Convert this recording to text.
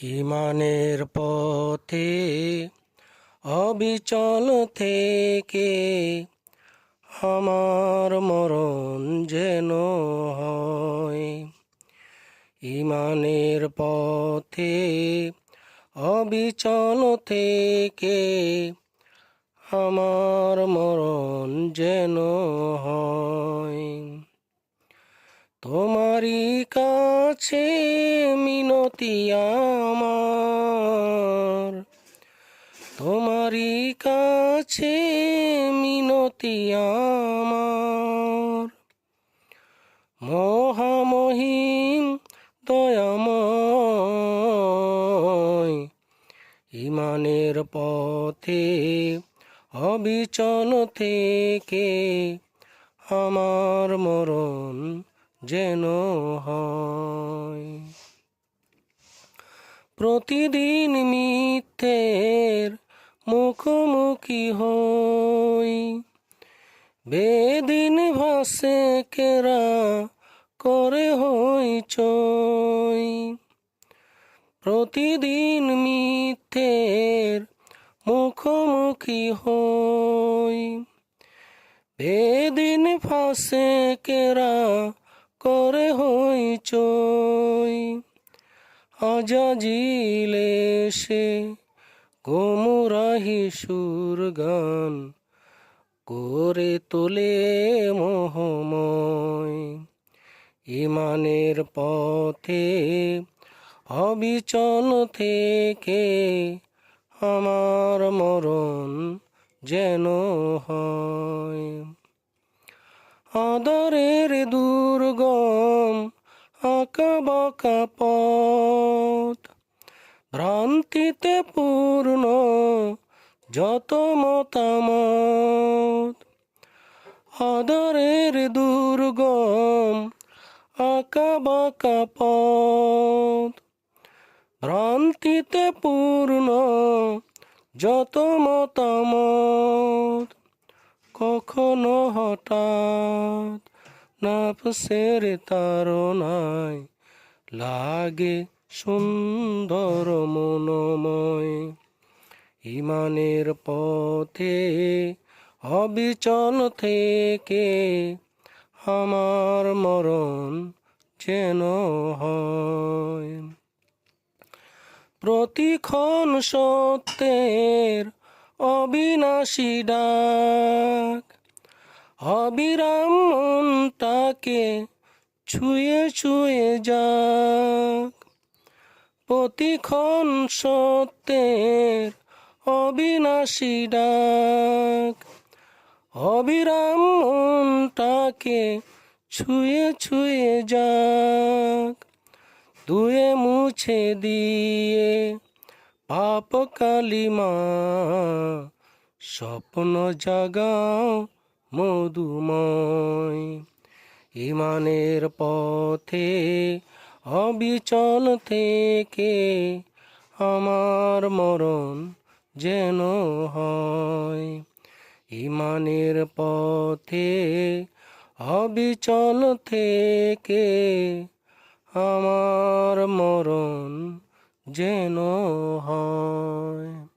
ইমানের পথে অবিচল থেকে আমার মরণ যেন হয়। ইমানের পথে অবিচল থেকে আমার মরণ যেন হয়। তোমারই কাছে মিনতি আমার, তোমারই কাছে মিনতি আমার। মহামহিম দয়াময়, ইমানের পথে অবিচল থেকে আমার মরণ যেন হয়। প্রতিদিন মিথ্যের মুখোমুখি হই, বেদিন ভাসে কেরা করে হইচই। প্রতিদিন মিথ্যের মুখোমুখি হই, বেদিন ফাঁসে কেরা করে হইচই। আজাজিল এসে গোমরাহি সুর গান করে তোলে মোহময়। ইমানের পথে অবিচল থেকে আমার মরণ যেন হয়। আদরের দুর্গম আঁকা বাঁকা পথ, ভ্রান্তিতে পূর্ণ যত মতামত। আদরের দুর্গম আঁকা বাঁকা পথ, ভ্রান্তিতে পূর্ণ যত মতামত। কখনো হঠাৎ নাফসের তাড়নায় লাগে সুন্দর মনোময়। ইমানের পথে অবিচল থেকে আমার মরণ যেন হয়। প্রতিক্ষণ সত্যের অবিনাশী ডাক, অবিরাম মনটাকে ছুঁয়ে ছুঁয়ে যাক। প্রতিক্ষণ সত্যের অবিনাশী ডাক, অবিরাম মনটাকে ছুঁয়ে ছুঁয়ে যাক। ধুয়ে মুছে দিয়ে পাপ কালিমা, স্বপ্ন জাগাও মধুময়। ইমানের পথে অবিচল থেকে আমার মরণ যেন হয়। ইমানের পথে অবিচল থেকে আমার মরণ যেন হয়।